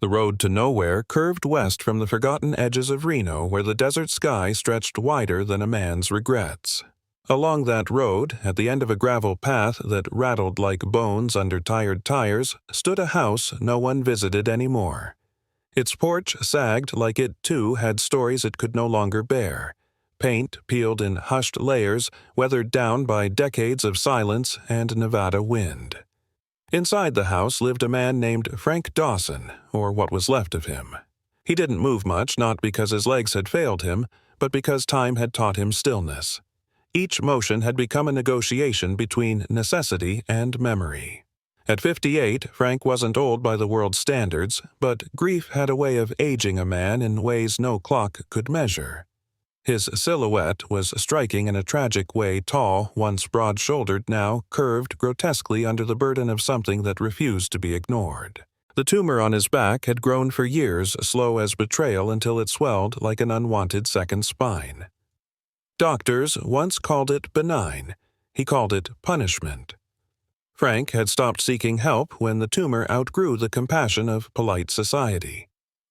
The road to nowhere curved west from the forgotten edges of Reno, where the desert sky stretched wider than a man's regrets. Along that road, at the end of a gravel path that rattled like bones under tired tires, stood a house no one visited anymore. Its porch sagged like it, too, had stories it could no longer bear. Paint peeled in hushed layers, weathered down by decades of silence and Nevada wind. Inside the house lived a man named Frank Dawson, or what was left of him. He didn't move much, not because his legs had failed him, but because time had taught him stillness. Each motion had become a negotiation between necessity and memory. At 58, Frank wasn't old by the world's standards, but grief had a way of aging a man in ways no clock could measure. His silhouette was striking in a tragic way, tall, once broad-shouldered, now curved grotesquely under the burden of something that refused to be ignored. The tumor on his back had grown for years, slow as betrayal until it swelled like an unwanted second spine. Doctors once called it benign. He called it punishment. Frank had stopped seeking help when the tumor outgrew the compassion of polite society.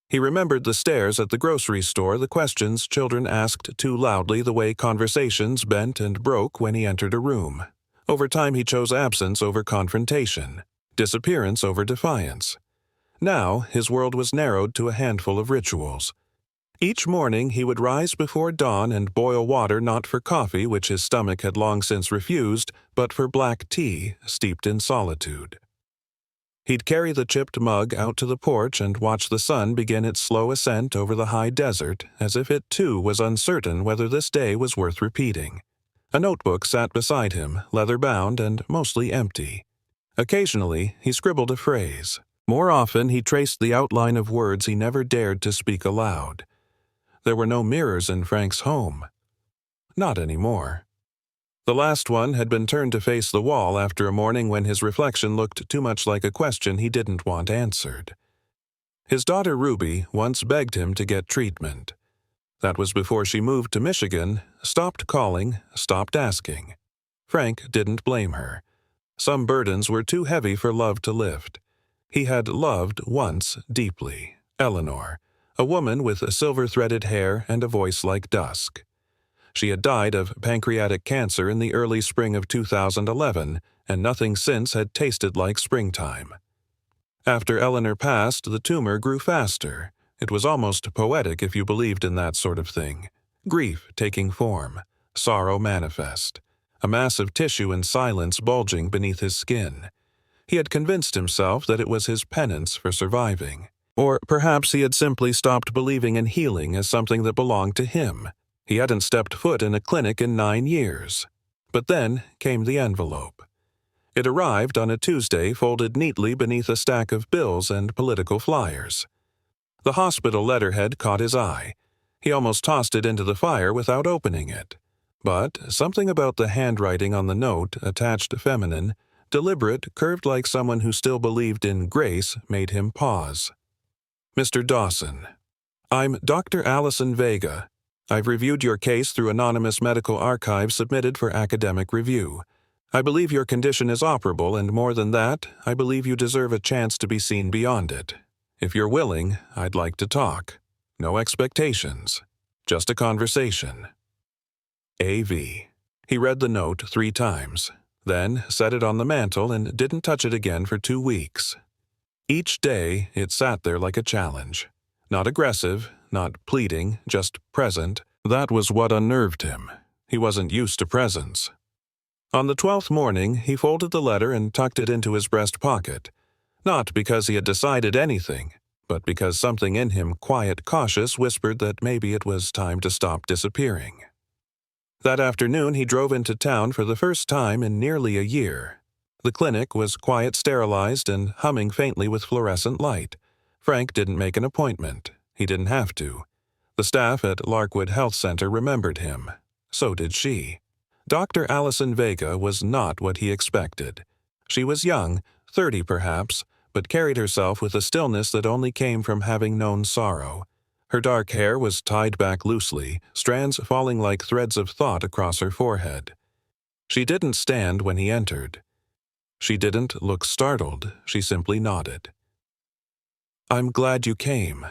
He remembered the stares at the grocery store, the questions children asked too loudly, the way conversations bent and broke when he entered a room. Over time he chose absence over confrontation, disappearance over defiance. Now his world was narrowed to a handful of rituals. Each morning he would rise before dawn and boil water not for coffee, which his stomach had long since refused, but for black tea steeped in solitude. He'd carry the chipped mug out to the porch and watch the sun begin its slow ascent over the high desert, as if it too was uncertain whether this day was worth repeating. A notebook sat beside him, leather-bound and mostly empty. Occasionally he scribbled a phrase. More often he traced the outline of words he never dared to speak aloud. There were no mirrors in Frank's home. Not anymore. The last one had been turned to face the wall after a morning when his reflection looked too much like a question he didn't want answered. His daughter Ruby once begged him to get treatment. That was before she moved to Michigan, stopped calling, stopped asking. Frank didn't blame her. Some burdens were too heavy for love to lift. He had loved once deeply, Eleanor, a woman with silver-threaded hair and a voice like dusk. She had died of pancreatic cancer in the early spring of 2011, and nothing since had tasted like springtime. After Eleanor passed, the tumor grew faster. It was almost poetic if you believed in that sort of thing. Grief taking form, sorrow manifest, a mass of tissue and silence bulging beneath his skin. He had convinced himself that it was his penance for surviving. Or perhaps he had simply stopped believing in healing as something that belonged to him. He hadn't stepped foot in a clinic in 9 years. But then came the envelope. It arrived on a Tuesday, folded neatly beneath a stack of bills and political flyers. The hospital letterhead caught his eye. He almost tossed it into the fire without opening it. But something about the handwriting on the note, attached feminine, deliberate, curved like someone who still believed in grace, made him pause. Mr. Dawson, I'm Dr. Allison Vega. I've reviewed your case through anonymous medical archives submitted for academic review. I believe your condition is operable, and more than that, I believe you deserve a chance to be seen beyond it. If you're willing, I'd like to talk. No expectations. Just a conversation. A.V. He read the note 3 times, then set it on the mantel and didn't touch it again for 2 weeks. Each day, it sat there like a challenge. Not aggressive, not pleading, just present. That was what unnerved him. He wasn't used to presence. On the 12th morning, he folded the letter and tucked it into his breast pocket. Not because he had decided anything, but because something in him, quiet, cautious, whispered that maybe it was time to stop disappearing. That afternoon, he drove into town for the first time in nearly a year. The clinic was quiet, sterilized, and humming faintly with fluorescent light. Frank didn't make an appointment. He didn't have to. The staff at Larkwood Health Center remembered him. So did she. Dr. Allison Vega was not what he expected. She was young, 30 perhaps, but carried herself with a stillness that only came from having known sorrow. Her dark hair was tied back loosely, strands falling like threads of thought across her forehead. She didn't stand when he entered. She didn't look startled, she simply nodded. "I'm glad you came."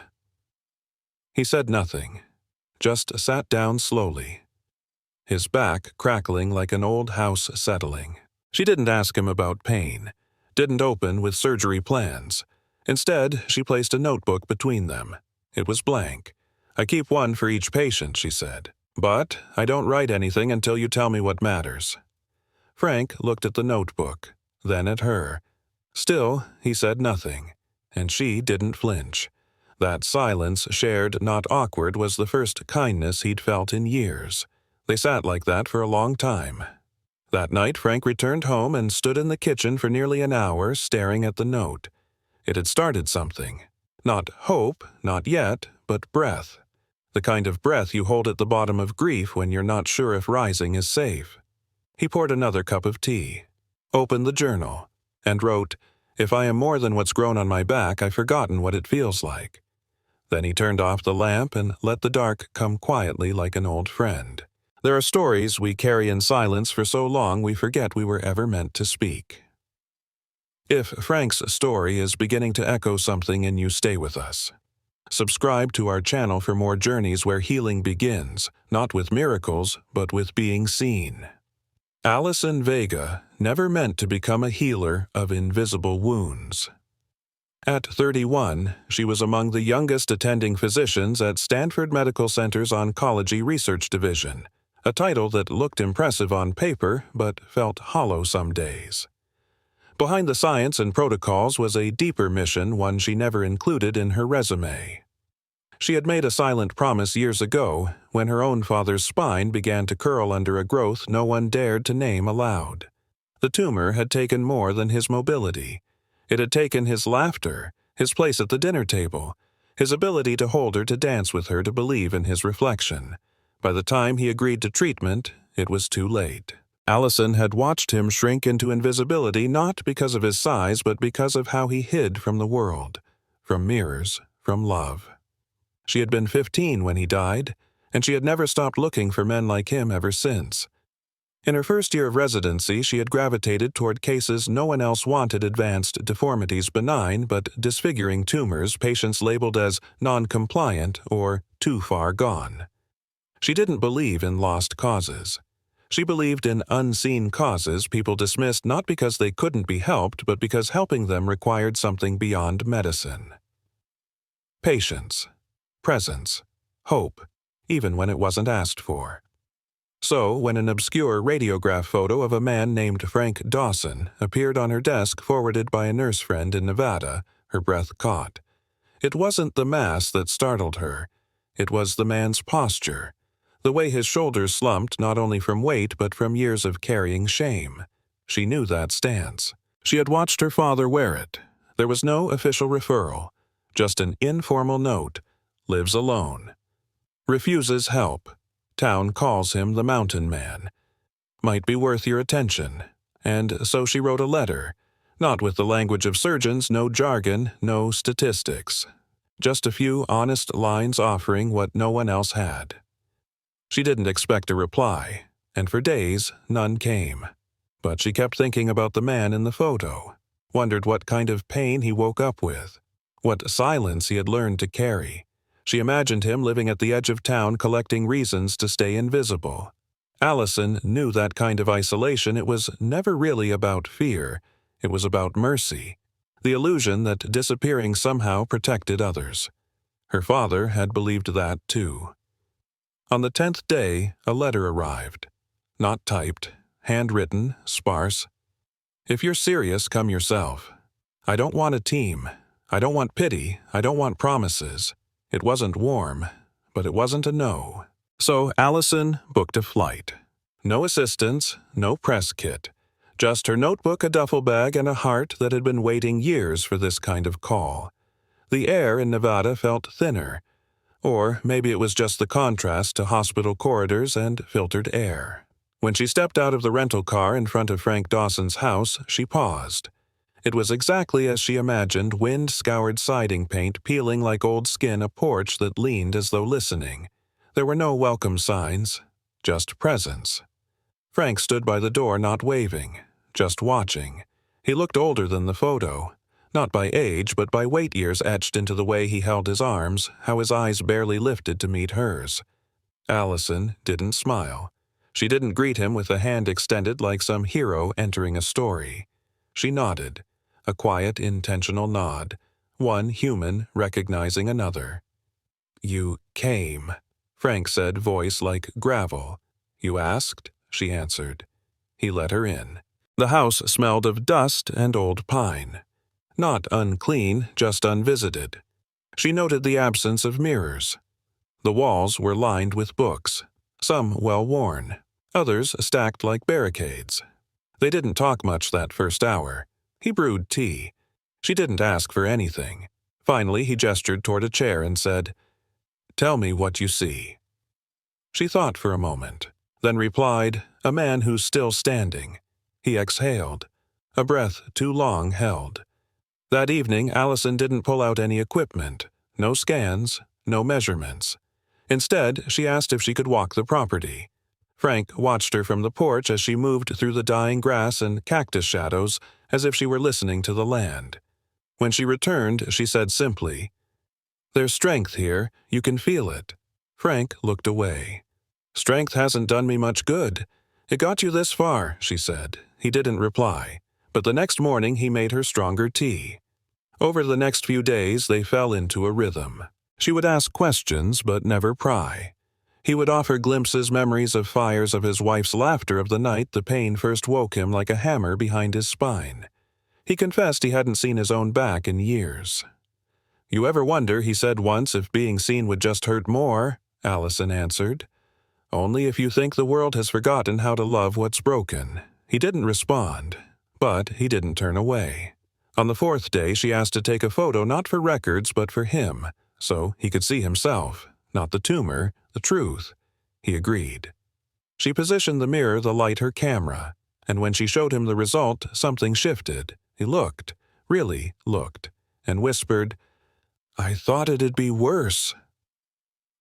He said nothing, just sat down slowly, his back crackling like an old house settling. She didn't ask him about pain, didn't open with surgery plans. Instead, she placed a notebook between them. It was blank. "I keep one for each patient," she said. "But I don't write anything until you tell me what matters." Frank looked at the notebook, then at her. Still, he said nothing, and she didn't flinch. That silence, shared, not awkward, was the first kindness he'd felt in years. They sat like that for a long time. That night, Frank returned home and stood in the kitchen for nearly an hour, staring at the note. It had started something. Not hope, not yet, but breath. The kind of breath you hold at the bottom of grief when you're not sure if rising is safe. He poured another cup of tea, opened the journal, and wrote, "If I am more than what's grown on my back, I've forgotten what it feels like." Then he turned off the lamp and let the dark come quietly like an old friend. There are stories we carry in silence for so long we forget we were ever meant to speak. If Frank's story is beginning to echo something in you, stay with us. Subscribe to our channel for more journeys where healing begins, not with miracles, but with being seen. Allison Vega never meant to become a healer of invisible wounds. At 31, she was among the youngest attending physicians at Stanford Medical Center's Oncology Research Division, a title that looked impressive on paper but felt hollow some days. Behind the science and protocols was a deeper mission, one she never included in her resume. She had made a silent promise years ago when her own father's spine began to curl under a growth no one dared to name aloud. The tumor had taken more than his mobility. It had taken his laughter, his place at the dinner table, his ability to hold her, to dance with her, to believe in his reflection. By the time he agreed to treatment, it was too late. Allison had watched him shrink into invisibility not because of his size but because of how he hid from the world, from mirrors, from love. She had been 15 when he died, and she had never stopped looking for men like him ever since. In her first year of residency, she had gravitated toward cases no one else wanted: advanced deformities, benign but disfiguring tumors, patients labeled as non-compliant or too far gone. She didn't believe in lost causes. She believed in unseen causes people dismissed not because they couldn't be helped, but because helping them required something beyond medicine. Patience, presence, hope, even when it wasn't asked for. So, when an obscure radiograph photo of a man named Frank Dawson appeared on her desk, forwarded by a nurse friend in Nevada, her breath caught. It wasn't the mass that startled her. It was the man's posture, the way his shoulders slumped not only from weight but from years of carrying shame. She knew that stance. She had watched her father wear it. There was no official referral, just an informal note: lives alone. Refuses help. Town calls him the mountain man. Might be worth your attention. And so she wrote a letter, not with the language of surgeons, no jargon, no statistics. Just a few honest lines offering what no one else had. She didn't expect a reply, and for days none came. But she kept thinking about the man in the photo, wondered what kind of pain he woke up with, what silence he had learned to carry. She imagined him living at the edge of town, collecting reasons to stay invisible. Allison knew that kind of isolation. It was never really about fear. It was about mercy, the illusion that disappearing somehow protected others. Her father had believed that too. On the 10th day, a letter arrived. Not typed, handwritten, sparse. "If you're serious, come yourself. I don't want a team. I don't want pity. I don't want promises." It wasn't warm, but it wasn't a no. So Allison booked a flight. No assistance, no press kit. Just her notebook, a duffel bag, and a heart that had been waiting years for this kind of call. The air in Nevada felt thinner. Or maybe it was just the contrast to hospital corridors and filtered air. When she stepped out of the rental car in front of Frank Dawson's house, she paused. It was exactly as she imagined: wind-scoured siding paint peeling like old skin, a porch that leaned as though listening. There were no welcome signs, just presence. Frank stood by the door, not waving, just watching. He looked older than the photo. Not by age, but by weight years etched into the way he held his arms, how his eyes barely lifted to meet hers. Allison didn't smile. She didn't greet him with a hand extended like some hero entering a story. She nodded, a quiet, intentional nod, one human recognizing another. "You came," Frank said, voice like gravel. "You asked?" she answered. He let her in. The house smelled of dust and old pine. Not unclean, just unvisited. She noted the absence of mirrors. The walls were lined with books, some well-worn, others stacked like barricades. They didn't talk much that first hour. He brewed tea. She didn't ask for anything. Finally, he gestured toward a chair and said, "Tell me what you see." She thought for a moment, then replied, "A man who's still standing." He exhaled, a breath too long held. That evening, Allison didn't pull out any equipment, no scans, no measurements. Instead, she asked if she could walk the property. Frank watched her from the porch as she moved through the dying grass and cactus shadows as if she were listening to the land. When she returned, she said simply, "There's strength here, you can feel it." Frank looked away. "Strength hasn't done me much good. It got you this far," she said. He didn't reply, but the next morning he made her stronger tea. Over the next few days, they fell into a rhythm. She would ask questions, but never pry. He would offer glimpses, memories of fires of his wife's laughter of the night the pain first woke him like a hammer behind his spine. He confessed he hadn't seen his own back in years. "You ever wonder," he said once, "if being seen would just hurt more?" Allison answered. "Only if you think the world has forgotten how to love what's broken." He didn't respond, but he didn't turn away. On the fourth day, she asked to take a photo not for records but for him, so he could see himself, not the tumor, the truth. He agreed. She positioned the mirror to light her camera, and when she showed him the result, something shifted. He looked, really looked, and whispered, "I thought it'd be worse."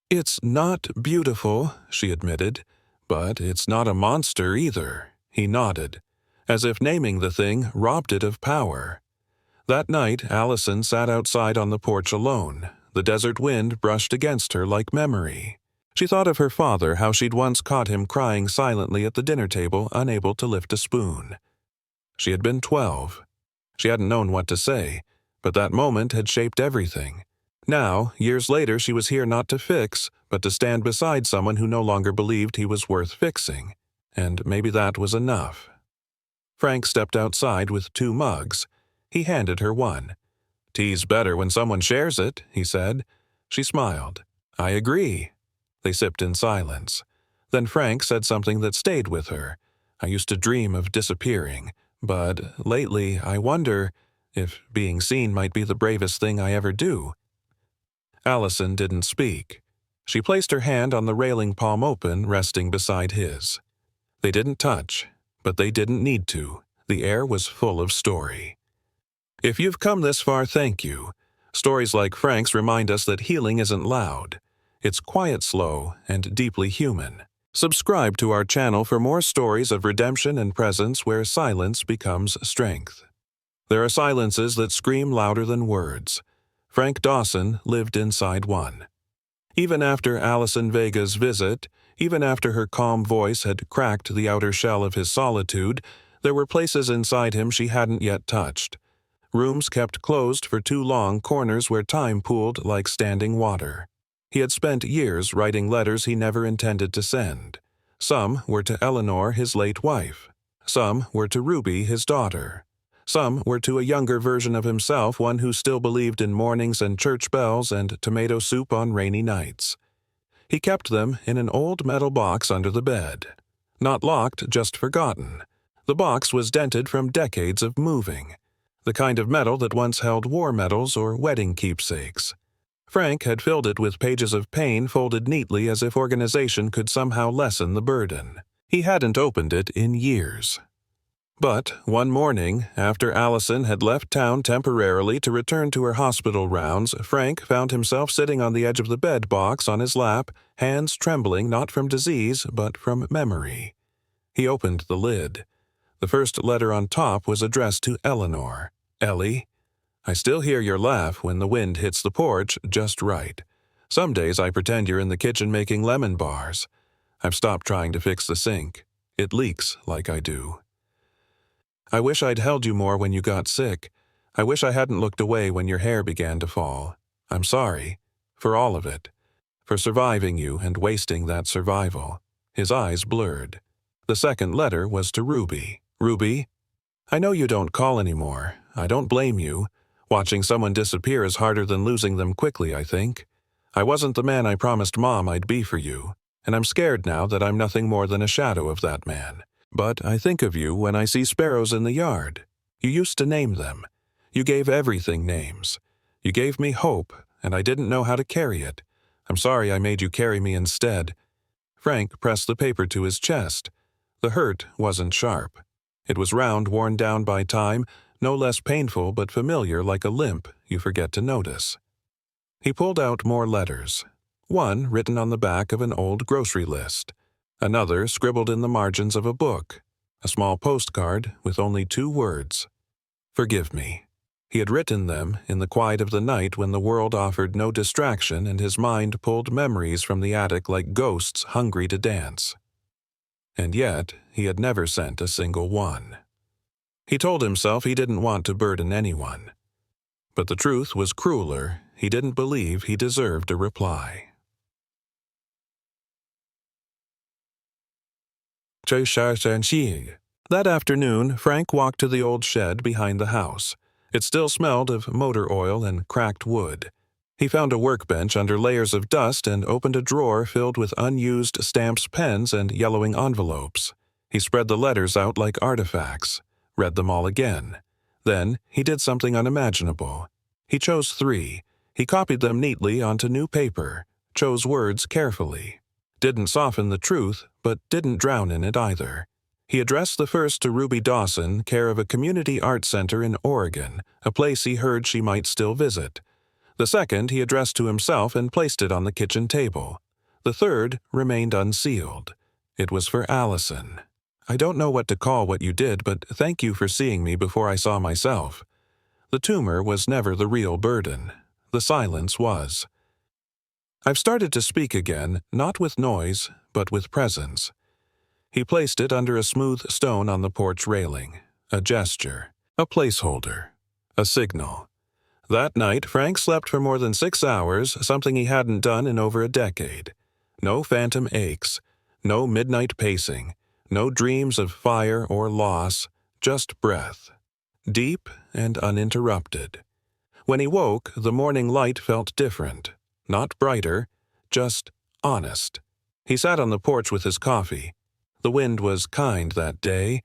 "It's not beautiful," she admitted, "but it's not a monster either." He nodded, as if naming the thing robbed it of power. That night, Allison sat outside on the porch alone. The desert wind brushed against her like memory. She thought of her father, how she'd once caught him crying silently at the dinner table, unable to lift a spoon. She had been 12. She hadn't known what to say, but that moment had shaped everything. Now, years later, she was here not to fix, but to stand beside someone who no longer believed he was worth fixing. And maybe that was enough. Frank stepped outside with 2 mugs. He handed her one. "Tea's better when someone shares it," he said. She smiled. "I agree." They sipped in silence. Then Frank said something that stayed with her. "I used to dream of disappearing, but lately I wonder if being seen might be the bravest thing I ever do." Allison didn't speak. She placed her hand on the railing, palm open, resting beside his. They didn't touch, but they didn't need to. The air was full of story. If you've come this far, thank you. Stories like Frank's remind us that healing isn't loud. It's quiet, slow, and deeply human. Subscribe to our channel for more stories of redemption and presence where silence becomes strength. There are silences that scream louder than words. Frank Dawson lived inside one. Even after Allison Vega's visit, even after her calm voice had cracked the outer shell of his solitude, there were places inside him she hadn't yet touched. Rooms kept closed for too long, corners where time pooled like standing water. He had spent years writing letters he never intended to send. Some were to Eleanor, his late wife. Some were to Ruby, his daughter. Some were to a younger version of himself, one who still believed in mornings and church bells and tomato soup on rainy nights. He kept them in an old metal box under the bed. Not locked, just forgotten. The box was dented from decades of moving. The kind of metal that once held war medals or wedding keepsakes. Frank had filled it with pages of pain folded neatly as if organization could somehow lessen the burden. He hadn't opened it in years. But one morning, after Allison had left town temporarily to return to her hospital rounds, Frank found himself sitting on the edge of the bed box on his lap, hands trembling not from disease but from memory. He opened the lid. The first letter on top was addressed to Eleanor. "Ellie, I still hear your laugh when the wind hits the porch just right. Some days I pretend you're in the kitchen making lemon bars. I've stopped trying to fix the sink. It leaks like I do. I wish I'd held you more when you got sick. I wish I hadn't looked away when your hair began to fall. I'm sorry. For all of it. For surviving you and wasting that survival. His eyes blurred. The second letter was to Ruby. Ruby, I know you don't call anymore. I don't blame you. Watching someone disappear is harder than losing them quickly, I think. I wasn't the man I promised Mom I'd be for you, and I'm scared now that I'm nothing more than a shadow of that man. But I think of you when I see sparrows in the yard. You used to name them. You gave everything names. You gave me hope, and I didn't know how to carry it. I'm sorry I made you carry me instead. Frank pressed the paper to his chest. The hurt wasn't sharp. It was round, worn down by time, no less painful but familiar, like a limp you forget to notice. He pulled out more letters. One written on the back of an old grocery list. Another scribbled in the margins of a book. A small postcard with only 2 words. Forgive me. He had written them in the quiet of the night when the world offered no distraction and his mind pulled memories from the attic like ghosts hungry to dance. And yet, he had never sent a single one. He told himself he didn't want to burden anyone. But the truth was crueler. He didn't believe he deserved a reply. That afternoon, Frank walked to the old shed behind the house. It still smelled of motor oil and cracked wood. He found a workbench under layers of dust and opened a drawer filled with unused stamps, pens, and yellowing envelopes. He spread the letters out like artifacts, read them all again. Then he did something unimaginable. He chose 3. He copied them neatly onto new paper, chose words carefully. Didn't soften the truth, but didn't drown in it either. He addressed the first to Ruby Dawson, care of a community art center in Oregon, a place he heard she might still visit. The second he addressed to himself and placed it on the kitchen table. The third remained unsealed. It was for Allison. I don't know what to call what you did, but thank you for seeing me before I saw myself. The tumor was never the real burden. The silence was. I've started to speak again, not with noise, but with presence. He placed it under a smooth stone on the porch railing. A gesture. A placeholder. A signal. That night, Frank slept for more than 6 hours, something he hadn't done in over a decade. No phantom aches. No midnight pacing. No dreams of fire or loss. Just breath. Deep and uninterrupted. When he woke, the morning light felt different. Not brighter, just honest. He sat on the porch with his coffee. The wind was kind that day,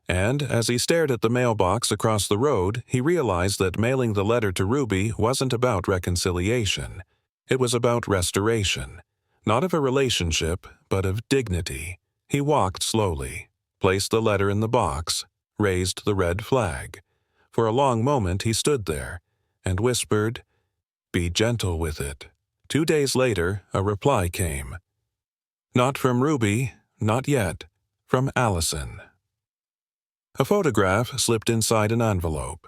and as he stared at the mailbox across the road, he realized that mailing the letter to Ruby wasn't about reconciliation. It was about restoration. Not of a relationship, but of dignity. He walked slowly, placed the letter in the box, raised the red flag. For a long moment he stood there, and whispered, "Be gentle with it." 2 days later, a reply came. Not from Ruby, not yet, from Allison. A photograph slipped inside an envelope.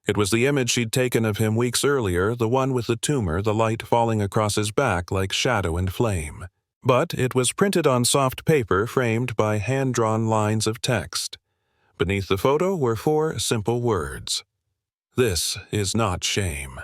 It was the image she'd taken of him weeks earlier, the one with the tumor, the light falling across his back like shadow and flame. But it was printed on soft paper framed by hand-drawn lines of text. Beneath the photo were 4 simple words. This is not shame.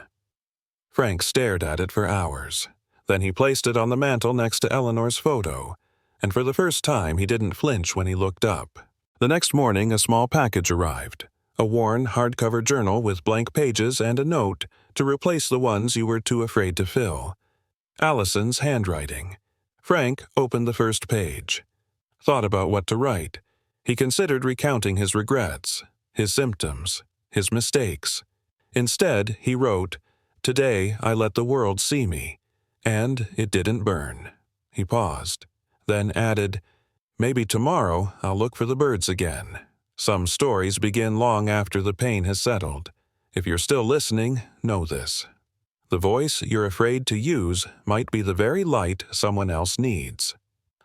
Frank stared at it for hours. Then he placed it on the mantel next to Eleanor's photo, and for the first time he didn't flinch when he looked up. The next morning a small package arrived, a worn hardcover journal with blank pages and a note to replace the ones you were too afraid to fill. Allison's handwriting. Frank opened the first page. Thought about what to write. He considered recounting his regrets, his symptoms, his mistakes. Instead, he wrote, "Today I let the world see me, and it didn't burn." He paused, then added, "Maybe tomorrow I'll look for the birds again." Some stories begin long after the pain has settled. If you're still listening, know this. The voice you're afraid to use might be the very light someone else needs.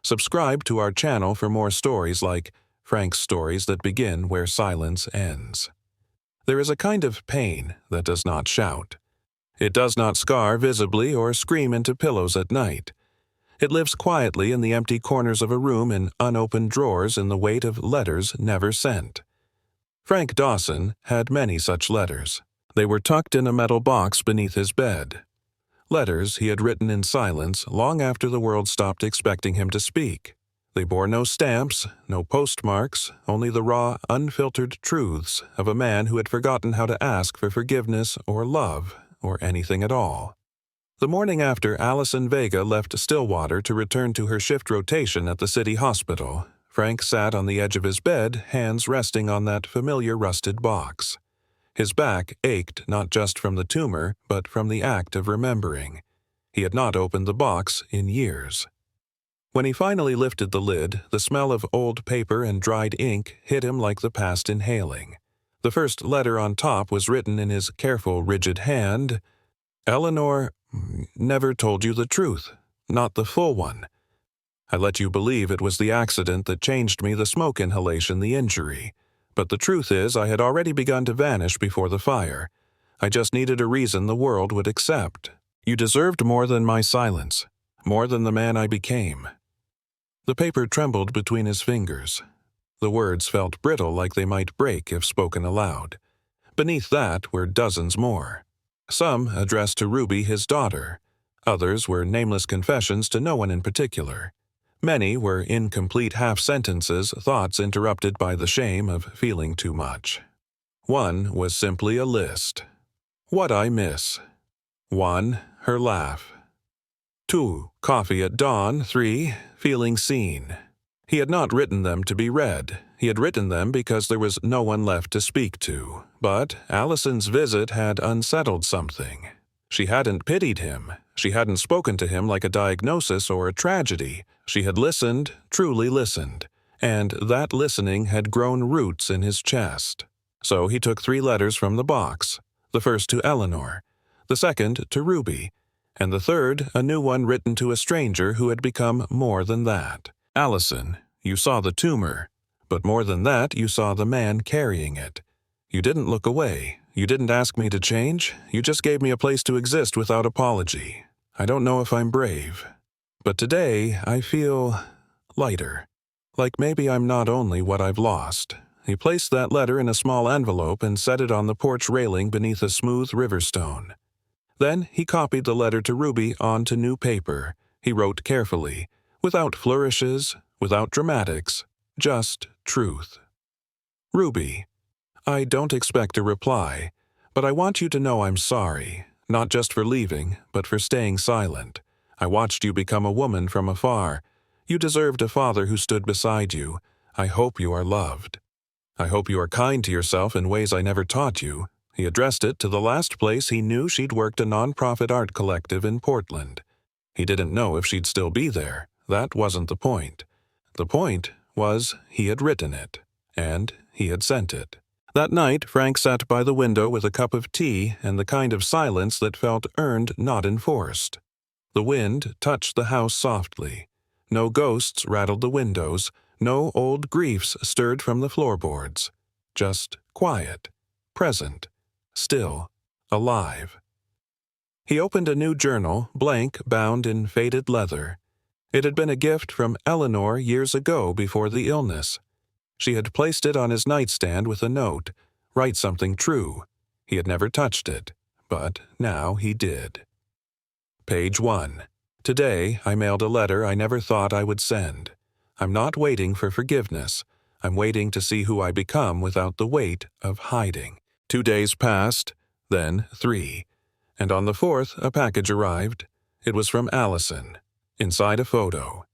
Subscribe to our channel for more stories like Frank's Stories That Begin Where Silence Ends. There is a kind of pain that does not shout. It does not scar visibly or scream into pillows at night. It lives quietly in the empty corners of a room, in unopened drawers, in the weight of letters never sent. Frank Dawson had many such letters. They were tucked in a metal box beneath his bed. Letters he had written in silence long after the world stopped expecting him to speak. They bore no stamps, no postmarks, only the raw, unfiltered truths of a man who had forgotten how to ask for forgiveness or love or anything at all. The morning after Allison Vega left Stillwater to return to her shift rotation at the city hospital, Frank sat on the edge of his bed, hands resting on that familiar rusted box. His back ached not just from the tumor, but from the act of remembering. He had not opened the box in years. When he finally lifted the lid, the smell of old paper and dried ink hit him like the past inhaling. The first letter on top was written in his careful, rigid hand. Eleanor never told you the truth, not the full one. I let you believe it was the accident that changed me, the smoke inhalation, the injury. But the truth is, I had already begun to vanish before the fire. I just needed a reason the world would accept. You deserved more than my silence, more than the man I became. The paper trembled between his fingers. The words felt brittle, like they might break if spoken aloud. Beneath that were dozens more. Some addressed to Ruby, his daughter. Others were nameless confessions to no one in particular. Many were incomplete half-sentences, thoughts interrupted by the shame of feeling too much. One was simply a list. What I miss. 1. Her laugh. 2. Coffee at dawn. 3. Feeling seen. He had not written them to be read. He had written them because there was no one left to speak to. But Allison's visit had unsettled something. She hadn't pitied him. She hadn't spoken to him like a diagnosis or a tragedy. She had listened, truly listened, and that listening had grown roots in his chest. So he took 3 letters from the box, the first to Eleanor, the second to Ruby, and the third a new one written to a stranger who had become more than that. Allison, you saw the tumor, but more than that, you saw the man carrying it. You didn't look away. You didn't ask me to change. You just gave me a place to exist without apology. I don't know if I'm brave. But today, I feel lighter. Like maybe I'm not only what I've lost. He placed that letter in a small envelope and set it on the porch railing beneath a smooth river stone. Then he copied the letter to Ruby onto new paper. He wrote carefully, without flourishes, without dramatics, just truth. Ruby, I don't expect a reply, but I want you to know I'm sorry, not just for leaving, but for staying silent. I watched you become a woman from afar. You deserved a father who stood beside you. I hope you are loved. I hope you are kind to yourself in ways I never taught you. He addressed it to the last place he knew she'd worked, a nonprofit art collective in Portland. He didn't know if she'd still be there. That wasn't the point. The point was he had written it, and he had sent it. That night, Frank sat by the window with a cup of tea and the kind of silence that felt earned, not enforced. The wind touched the house softly. No ghosts rattled the windows. No old griefs stirred from the floorboards. Just quiet, present, still, alive. He opened a new journal, blank, bound in faded leather. It had been a gift from Eleanor years ago before the illness. She had placed it on his nightstand with a note, write something true. He had never touched it, but now he did. Page 1. Today, I mailed a letter I never thought I would send. I'm not waiting for forgiveness. I'm waiting to see who I become without the weight of hiding. 2 days passed, then 3. And on the 4th, a package arrived. It was from Allison. Inside a photo.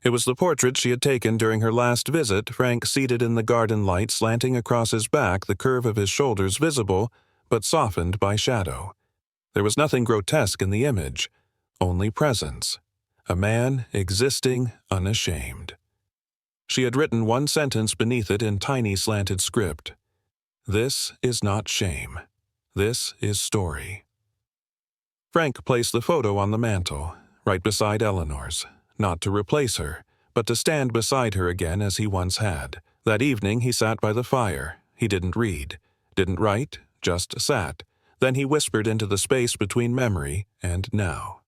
It was the portrait she had taken during her last visit, Frank seated in the garden light slanting across his back, the curve of his shoulders visible, but softened by shadow. There was nothing grotesque in the image, only presence. A man existing unashamed. She had written one sentence beneath it in tiny slanted script. This is not shame. This is story. Frank placed the photo on the mantel, right beside Eleanor's, not to replace her, but to stand beside her again as he once had. That evening he sat by the fire. He didn't read, Didn't write, just sat. Then he whispered into the space between memory and now.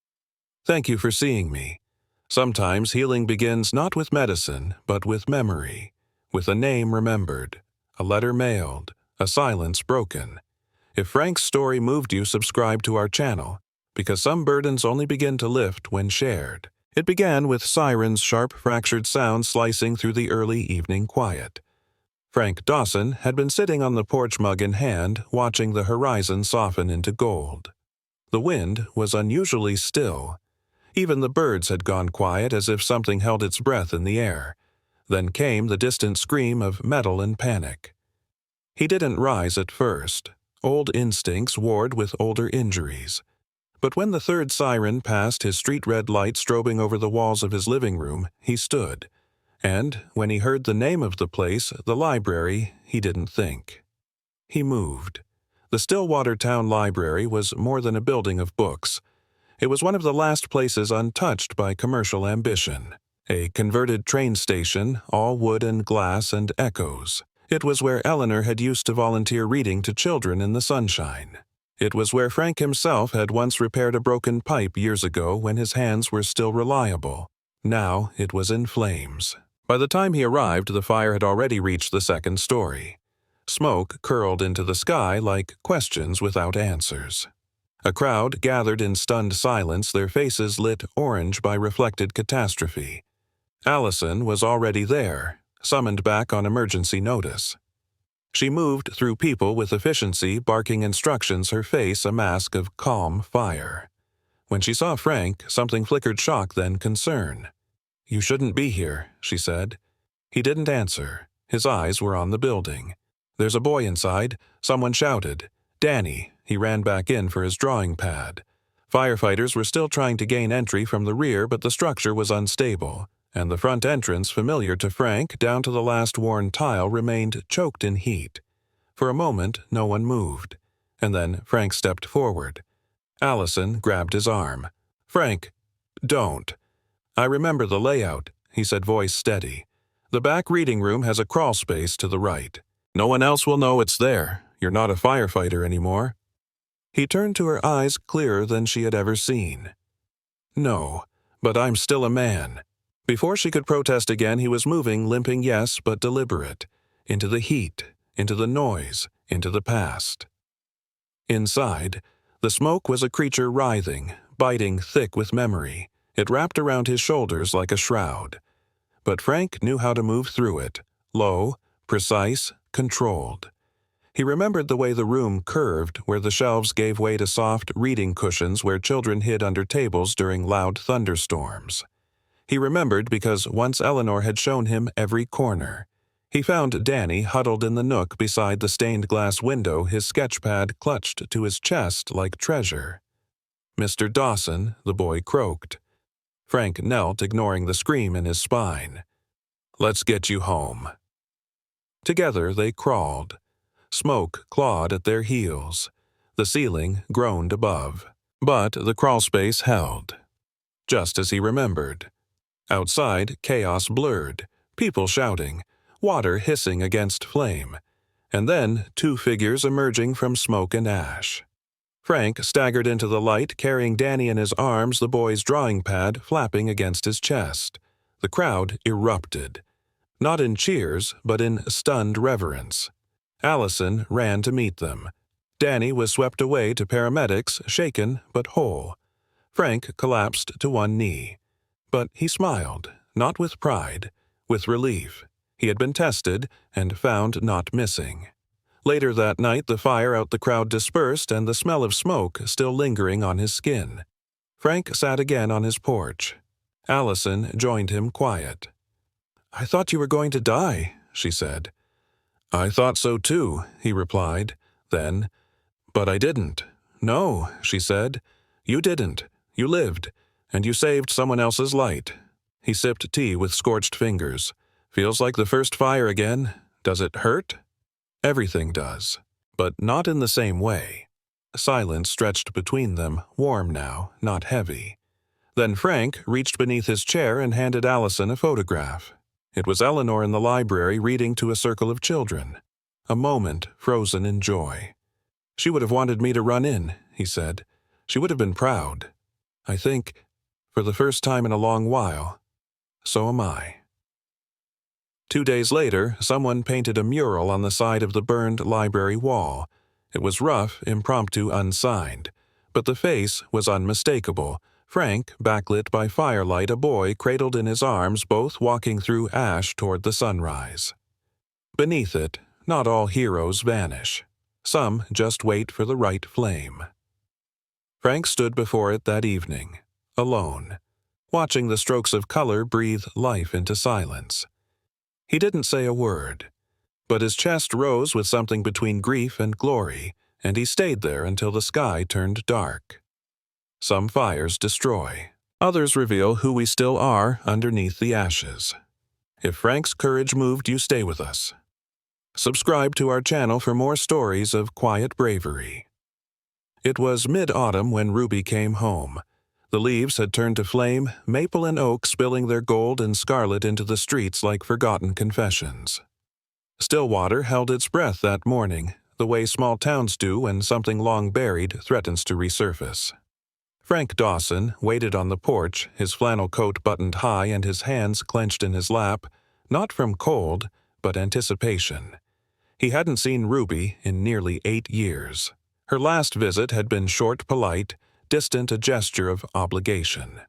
"Thank you for seeing me. Sometimes healing begins not with medicine, but with memory, with a name remembered, a letter mailed, a silence broken. If Frank's story moved you, subscribe to our channel, because some burdens only begin to lift when shared." It began with sirens' sharp fractured sounds slicing through the early evening quiet. Frank Dawson had been sitting on the porch, mug in hand, watching the horizon soften into gold. The wind was unusually still. Even the birds had gone quiet, as if something held its breath in the air. Then came the distant scream of metal and panic. He didn't rise at first. Old instincts warred with older injuries. But when the third siren passed, his street-red light strobing over the walls of his living room, he stood. And when he heard the name of the place, the library, he didn't think. He moved. The Stillwater Town Library was more than a building of books. It was one of the last places untouched by commercial ambition. A converted train station, all wood and glass and echoes. It was where Eleanor had used to volunteer reading to children in the sunshine. It was where Frank himself had once repaired a broken pipe years ago when his hands were still reliable. Now it was in flames. By the time he arrived, the fire had already reached the second story. Smoke curled into the sky like questions without answers. A crowd gathered in stunned silence, their faces lit orange by reflected catastrophe. Allison was already there, summoned back on emergency notice. She moved through people with efficiency, barking instructions, her face a mask of calm fire. When she saw Frank, something flickered shock, then concern. "You shouldn't be here," she said. He didn't answer. His eyes were on the building. "There's a boy inside," someone shouted. "Danny." He ran back in for his drawing pad. Firefighters were still trying to gain entry from the rear, but the structure was unstable, and the front entrance, familiar to Frank down to the last worn tile, remained choked in heat. For a moment, no one moved, and then Frank stepped forward. Allison grabbed his arm. "Frank, don't." "I remember the layout," he said, voice steady. "The back reading room has a crawl space to the right. No one else will know it's there. You're not a firefighter anymore." He turned to her, eyes clearer than she had ever seen. "No, but I'm still a man." Before she could protest again, he was moving, limping, yes, but deliberate, into the heat, into the noise, into the past. Inside, the smoke was a creature writhing, biting thick with memory. It wrapped around his shoulders like a shroud. But Frank knew how to move through it, low, precise, controlled. He remembered the way the room curved, where the shelves gave way to soft reading cushions where children hid under tables during loud thunderstorms. He remembered because once Eleanor had shown him every corner. He found Danny huddled in the nook beside the stained glass window, his sketchpad clutched to his chest like treasure. "Mr. Dawson," the boy croaked. Frank knelt, ignoring the scream in his spine. "Let's get you home." Together they crawled. Smoke clawed at their heels. The ceiling groaned above. But the crawlspace held. Just as he remembered. Outside, chaos blurred, people shouting, water hissing against flame, and then 2 figures emerging from smoke and ash. Frank staggered into the light, carrying Danny in his arms, the boy's drawing pad flapping against his chest. The crowd erupted. Not in cheers, but in stunned reverence. Allison ran to meet them. Danny was swept away to paramedics, shaken but whole. Frank collapsed to one knee. But he smiled, not with pride, with relief. He had been tested and found not missing. Later that night, the fire out the crowd dispersed and the smell of smoke still lingering on his skin. Frank sat again on his porch. Allison joined him, quiet. "I thought you were going to die," she said. "I thought so too," he replied. Then, "But I didn't." "No," she said. "You didn't. You lived. And you saved someone else's light." He sipped tea with scorched fingers. "Feels like the first fire again. Does it hurt?" "Everything does. But not in the same way." Silence stretched between them, warm now, not heavy. Then Frank reached beneath his chair and handed Allison a photograph. It was Eleanor in the library reading to a circle of children. a moment frozen in joy. "She would have wanted me to run in," he said. "She would have been proud. I think, for the first time in a long while, so am I." 2 days later, someone painted a mural on the side of the burned library wall. It was rough, impromptu, unsigned, but the face was unmistakable. Frank, backlit by firelight, a boy cradled in his arms, both walking through ash toward the sunrise. Beneath it, not all heroes vanish. Some just wait for the right flame. Frank stood before it that evening, alone, watching the strokes of color breathe life into silence. He didn't say a word, but his chest rose with something between grief and glory, and he stayed there until the sky turned dark. Some fires destroy. Others reveal who we still are underneath the ashes. If Frank's courage moved you, stay with us. Subscribe to our channel for more stories of quiet bravery. It was mid-autumn when Ruby came home. The leaves had turned to flame, maple and oak spilling their gold and scarlet into the streets like forgotten confessions. Stillwater held its breath that morning, the way small towns do when something long buried threatens to resurface. Frank Dawson waited on the porch, his flannel coat buttoned high and his hands clenched in his lap, not from cold, but anticipation. He hadn't seen Ruby in nearly 8 years. Her last visit had been short, polite, distant, a gesture of obligation.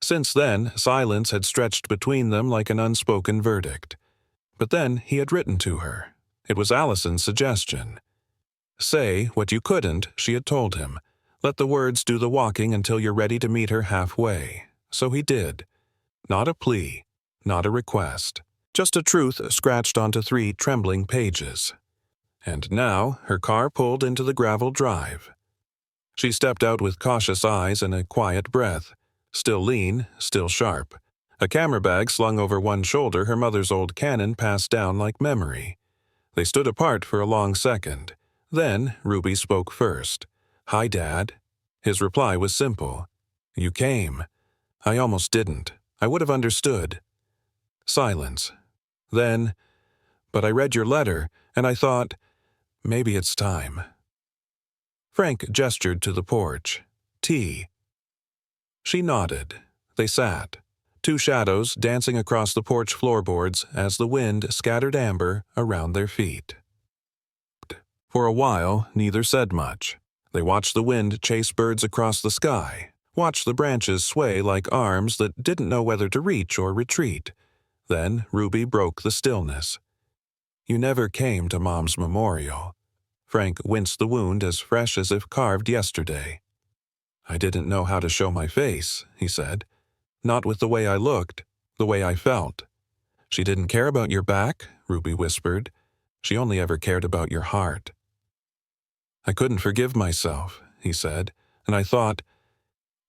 Since then, silence had stretched between them like an unspoken verdict. But then he had written to her. It was Allison's suggestion. Say what you couldn't, she had told him. Let the words do the walking until you're ready to meet her halfway. So he did. Not a plea, not a request. Just a truth scratched onto 3 trembling pages. And now her car pulled into the gravel drive. She stepped out with cautious eyes and a quiet breath. Still lean, still sharp. A camera bag slung over one shoulder, her mother's old Canon passed down like memory. They stood apart for a long second. Then Ruby spoke first. "Hi, Dad." His reply was simple. "You came. I almost didn't. I would have understood." Silence. Then, "But I read your letter, and I thought, maybe it's time." Frank gestured to the porch. "Tea." She nodded. They sat, 2 shadows dancing across the porch floorboards as the wind scattered amber around their feet. For a while, neither said much. They watched the wind chase birds across the sky, watched the branches sway like arms that didn't know whether to reach or retreat. Then Ruby broke the stillness. "You never came to Mom's memorial." Frank winced, the wound as fresh as if carved yesterday. "I didn't know how to show my face," he said. "Not with the way I looked, the way I felt." "She didn't care about your back," Ruby whispered. "She only ever cared about your heart." "I couldn't forgive myself," he said, "and I thought,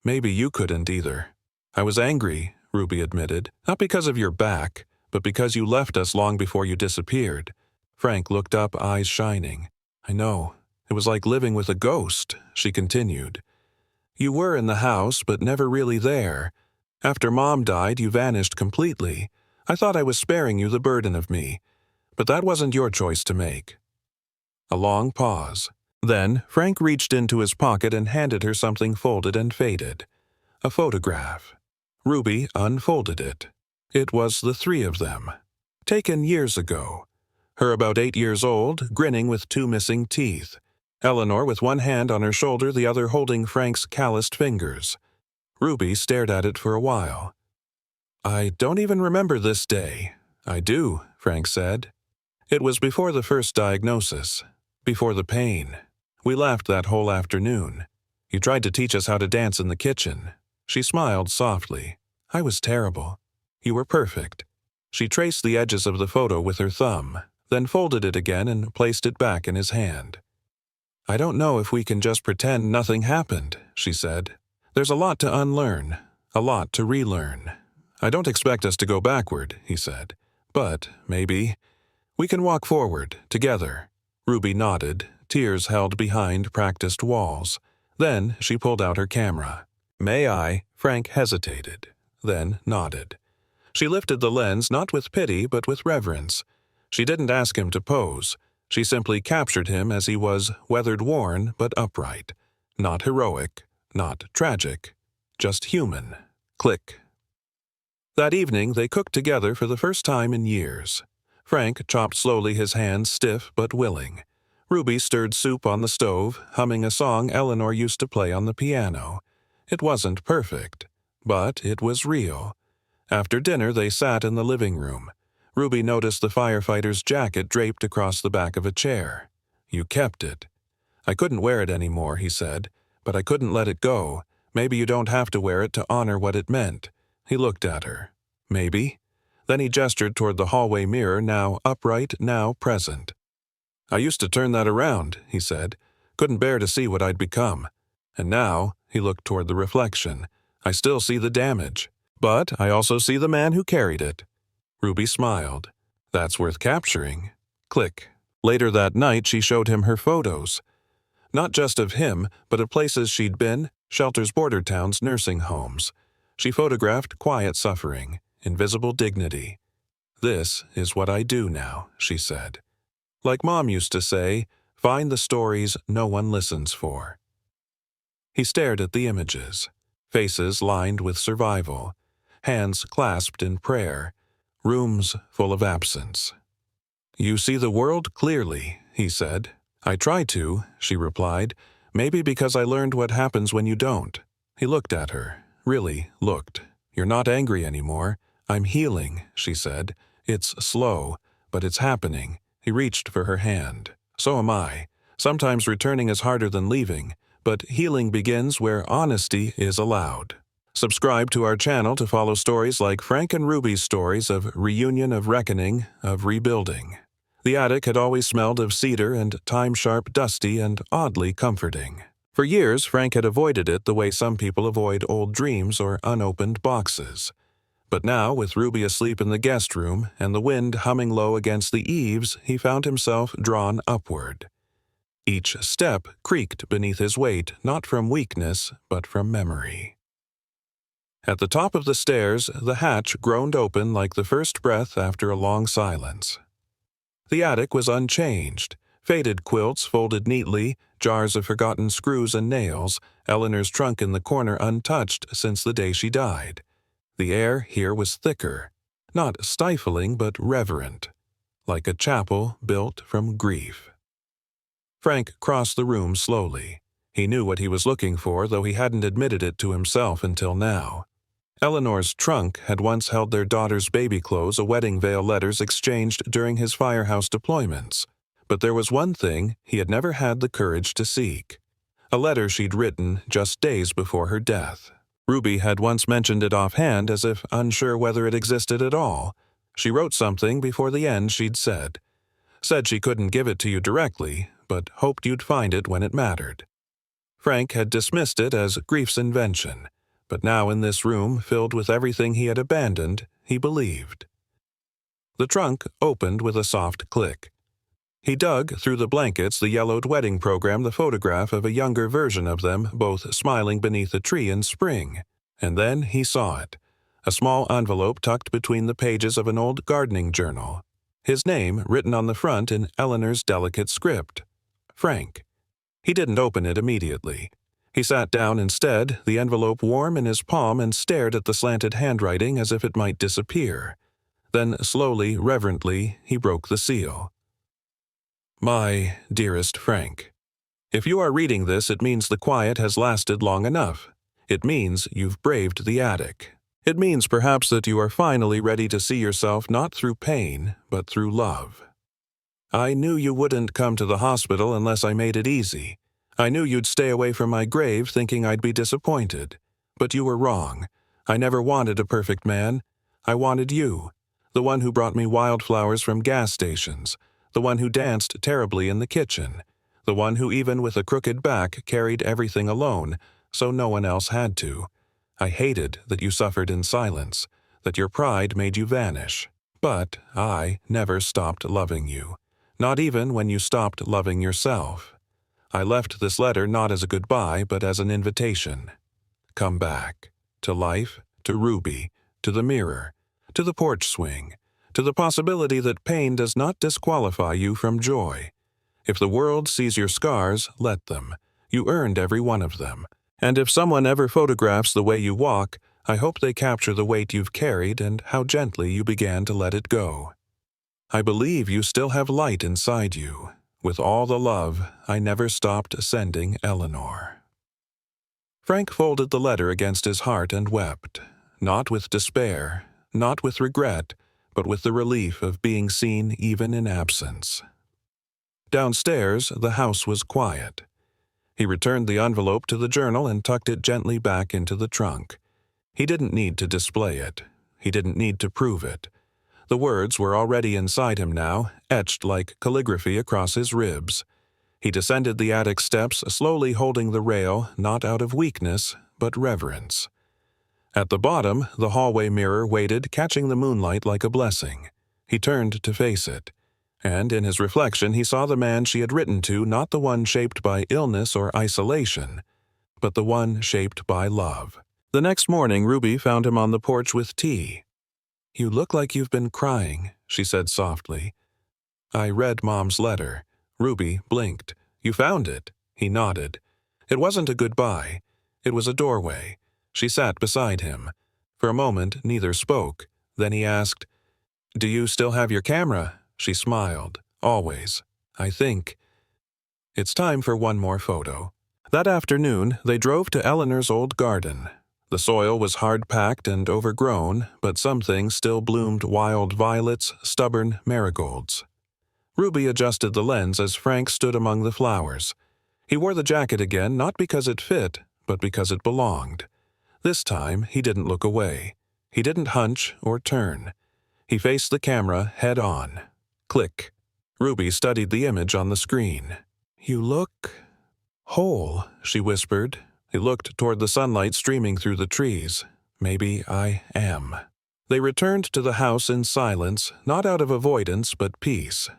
maybe you couldn't either." "I was angry," Ruby admitted, "not because of your back, but because you left us long before you disappeared." Frank looked up, eyes shining. "I know. It was like living with a ghost," she continued. "You were in the house, but never really there. After Mom died, you vanished completely. I thought I was sparing you the burden of me, but that wasn't your choice to make." A long pause. Then Frank reached into his pocket and handed her something folded and faded. A photograph. Ruby unfolded it. It was the 3 of them. Taken years ago. Her about 8 years old, grinning with 2 missing teeth. Eleanor with one hand on her shoulder, the other holding Frank's calloused fingers. Ruby stared at it for a while. "I don't even remember this day." "I do," Frank said. "It was before the first diagnosis. Before the pain. We laughed that whole afternoon. You tried to teach us how to dance in the kitchen." She smiled softly. "I was terrible. You were perfect." She traced the edges of the photo with her thumb, then folded it again and placed it back in his hand. "I don't know if we can just pretend nothing happened," she said. "There's a lot to unlearn, a lot to relearn." "I don't expect us to go backward," he said. "But, maybe, we can walk forward, together." Ruby nodded, tears held behind practiced walls. Then she pulled out her camera. "May I?" Frank hesitated, then nodded. She lifted the lens not with pity but with reverence. She didn't ask him to pose. She simply captured him as he was, weathered-worn but upright. Not heroic, not tragic, just human. Click. That evening, they cooked together for the first time in years. Frank chopped slowly, his hands stiff but willing. Ruby stirred soup on the stove, humming a song Eleanor used to play on the piano. It wasn't perfect, but it was real. After dinner, they sat in the living room. Ruby noticed the firefighter's jacket draped across the back of a chair. "You kept it." "I couldn't wear it anymore," he said, "but I couldn't let it go. Maybe you don't have to wear it to honor what it meant." He looked at her. "Maybe." Then he gestured toward the hallway mirror, now upright, now present. "I used to turn that around," he said. "Couldn't bear to see what I'd become. And now," he looked toward the reflection, "I still see the damage. But I also see the man who carried it." Ruby smiled. "That's worth capturing." Click. Later that night, she showed him her photos. Not just of him, but of places she'd been, shelters, border towns, nursing homes. She photographed quiet suffering, invisible dignity. "This is what I do now," she said. Like Mom used to say, "Find the stories no one listens for." He stared at the images. Faces lined with survival. Hands clasped in prayer. Rooms full of absence. "You see the world clearly," he said. "I try to," she replied. "Maybe because I learned what happens when you don't." He looked at her. Really looked. "You're not angry anymore." "I'm healing," she said. "It's slow, but it's happening." He reached for her hand. "So am I. Sometimes returning is harder than leaving, but healing begins where honesty is allowed." Subscribe to our channel to follow stories like Frank and Ruby's stories of reunion, of reckoning, of rebuilding. The attic had always smelled of cedar and time-sharp, dusty, and oddly comforting. For years, Frank had avoided it the way some people avoid old dreams or unopened boxes. But now, with Ruby asleep in the guest room and the wind humming low against the eaves, he found himself drawn upward. Each step creaked beneath his weight, not from weakness, but from memory. At the top of the stairs, the hatch groaned open like the first breath after a long silence. The attic was unchanged. Faded quilts folded neatly, jars of forgotten screws and nails, Eleanor's trunk in the corner untouched since the day she died. The air here was thicker, not stifling but reverent, like a chapel built from grief. Frank crossed the room slowly. He knew what he was looking for, though he hadn't admitted it to himself until now. Eleanor's trunk had once held their daughter's baby clothes, a wedding veil, letters exchanged during his firehouse deployments. But there was one thing he had never had the courage to seek. A letter she'd written just days before her death. Ruby had once mentioned it offhand, as if unsure whether it existed at all. She wrote something before the end she'd said. Said she couldn't give it to you directly, but hoped you'd find it when it mattered. Frank had dismissed it as grief's invention. But now in this room, filled with everything he had abandoned, he believed. The trunk opened with a soft click. He dug through the blankets, the yellowed wedding program, the photograph of a younger version of them, both smiling beneath a tree in spring. And then he saw it. A small envelope tucked between the pages of an old gardening journal. His name written on the front in Eleanor's delicate script. Frank. He didn't open it immediately. He sat down instead, the envelope warm in his palm, and stared at the slanted handwriting as if it might disappear. Then, slowly, reverently, he broke the seal. My dearest Frank, if you are reading this, it means the quiet has lasted long enough. It means you've braved the attic. It means perhaps that you are finally ready to see yourself not through pain, but through love. I knew you wouldn't come to the hospital unless I made it easy. I knew you'd stay away from my grave thinking I'd be disappointed. But you were wrong. I never wanted a perfect man. I wanted you, the one who brought me wildflowers from gas stations, the one who danced terribly in the kitchen, the one who even with a crooked back carried everything alone, so no one else had to. I hated that you suffered in silence, that your pride made you vanish. But I never stopped loving you, not even when you stopped loving yourself. I left this letter not as a goodbye, but as an invitation. Come back. To life, to Ruby, to the mirror, to the porch swing, to the possibility that pain does not disqualify you from joy. If the world sees your scars, let them. You earned every one of them. And if someone ever photographs the way you walk, I hope they capture the weight you've carried and how gently you began to let it go. I believe you still have light inside you. With all the love, I never stopped sending Eleanor. Frank folded the letter against his heart and wept, not with despair, not with regret, but with the relief of being seen even in absence. Downstairs, the house was quiet. He returned the envelope to the journal and tucked it gently back into the trunk. He didn't need to display it. He didn't need to prove it. The words were already inside him now, etched like calligraphy across his ribs. He descended the attic steps, slowly holding the rail, not out of weakness, but reverence. At the bottom, the hallway mirror waited, catching the moonlight like a blessing. He turned to face it. And in his reflection he saw the man she had written to, not the one shaped by illness or isolation, but the one shaped by love. The next morning Ruby found him on the porch with tea. "You look like you've been crying," she said softly. "I read Mom's letter." Ruby blinked. "You found it?" He nodded. It wasn't a goodbye. It was a doorway. She sat beside him. For a moment neither spoke. Then he asked, "Do you still have your camera?" She smiled. "Always. I think." It's time for one more photo. That afternoon, they drove to Eleanor's old garden. The soil was hard-packed and overgrown, but some things still bloomed: wild violets, stubborn marigolds. Ruby adjusted the lens as Frank stood among the flowers. He wore the jacket again, not because it fit, but because it belonged. This time, he didn't look away. He didn't hunch or turn. He faced the camera head on. Click. Ruby studied the image on the screen. "You look whole," she whispered. He looked toward the sunlight streaming through the trees. "Maybe I am." They returned to the house in silence, not out of avoidance but peace.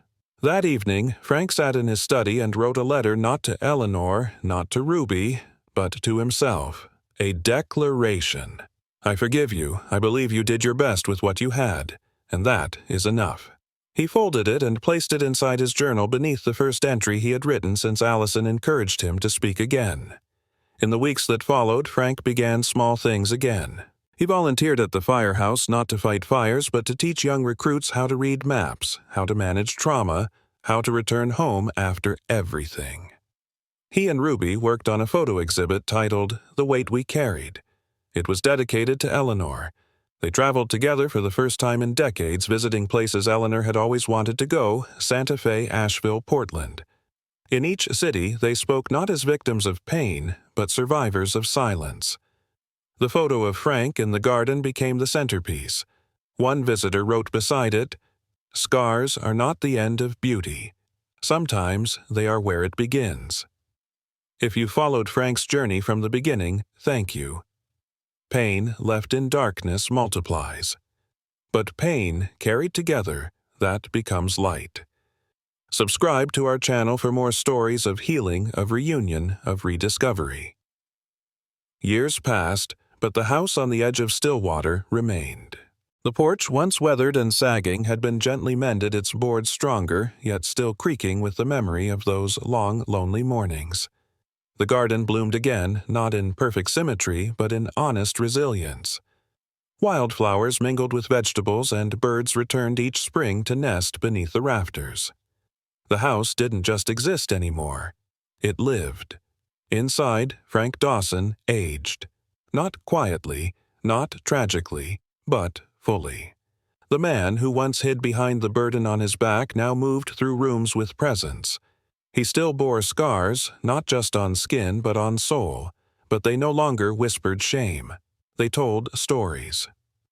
That evening, Frank sat in his study and wrote a letter not to Eleanor, not to Ruby, but to himself. A declaration. "I forgive you. I believe you did your best with what you had, and that is enough." He folded it and placed it inside his journal beneath the first entry he had written since Allison encouraged him to speak again. In the weeks that followed, Frank began small things again. He volunteered at the firehouse not to fight fires but to teach young recruits how to read maps, how to manage trauma, how to return home after everything. He and Ruby worked on a photo exhibit titled "The Weight We Carried." It was dedicated to Eleanor. They traveled together for the first time in decades, visiting places Eleanor had always wanted to go: Santa Fe, Asheville, Portland. In each city, they spoke not as victims of pain, but survivors of silence. The photo of Frank in the garden became the centerpiece. One visitor wrote beside it, "Scars are not the end of beauty. Sometimes they are where it begins." If you followed Frank's journey from the beginning, thank you. Pain left in darkness multiplies. But pain carried together, that becomes light. Subscribe to our channel for more stories of healing, of reunion, of rediscovery. Years passed, but the house on the edge of Stillwater remained. The porch, once weathered and sagging, had been gently mended, its boards stronger, yet still creaking with the memory of those long, lonely mornings. The garden bloomed again, not in perfect symmetry, but in honest resilience. Wildflowers mingled with vegetables, and birds returned each spring to nest beneath the rafters. The house didn't just exist anymore. It lived. Inside, Frank Dawson aged. Not quietly, not tragically, but fully. The man who once hid behind the burden on his back now moved through rooms with presence. He still bore scars, not just on skin but on soul, but they no longer whispered shame. They told stories.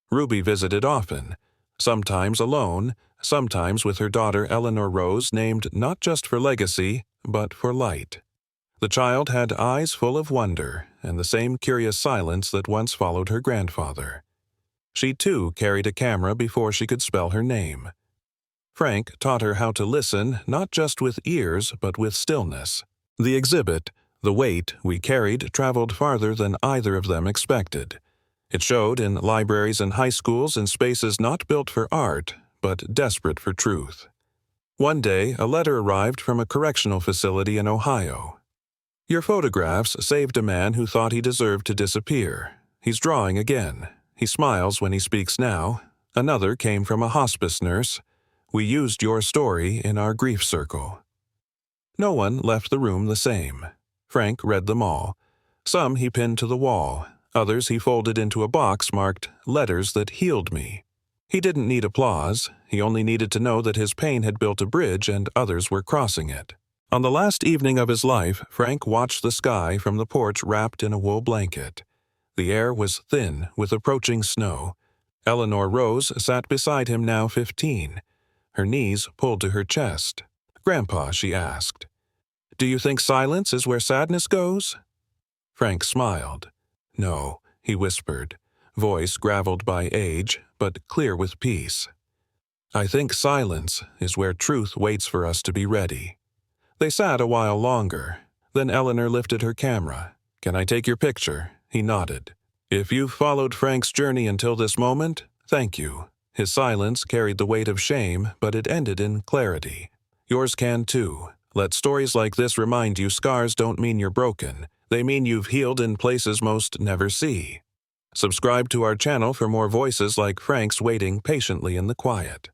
Ruby visited often, sometimes alone, sometimes with her daughter Eleanor Rose, named not just for legacy, but for light. The child had eyes full of wonder and the same curious silence that once followed her grandfather. She too carried a camera before she could spell her name. Frank taught her how to listen, not just with ears, but with stillness. The exhibit, The Weight We Carried, traveled farther than either of them expected. It showed in libraries and high schools, in spaces not built for art, but desperate for truth. One day, a letter arrived from a correctional facility in Ohio. Your photographs saved a man who thought he deserved to disappear. He's drawing again. He smiles when he speaks now. Another came from a hospice nurse. We used your story in our grief circle. No one left the room the same. Frank read them all. Some he pinned to the wall. Others he folded into a box marked "Letters that Healed Me." He didn't need applause. He only needed to know that his pain had built a bridge and others were crossing it. On the last evening of his life, Frank watched the sky from the porch wrapped in a wool blanket. The air was thin with approaching snow. Eleanor Rose sat beside him, now 15. Her knees pulled to her chest. "Grandpa," she asked, "do you think silence is where sadness goes?" Frank smiled. "No," he whispered, voice graveled by age, but clear with peace. "I think silence is where truth waits for us to be ready." They sat a while longer. Then Eleanor lifted her camera. "Can I take your picture?" He nodded. "If you've followed Frank's journey until this moment, thank you." His silence carried the weight of shame, but it ended in clarity. Yours can too. Let stories like this remind you scars don't mean you're broken. They mean you've healed in places most never see. Subscribe to our channel for more voices like Frank's waiting patiently in the quiet.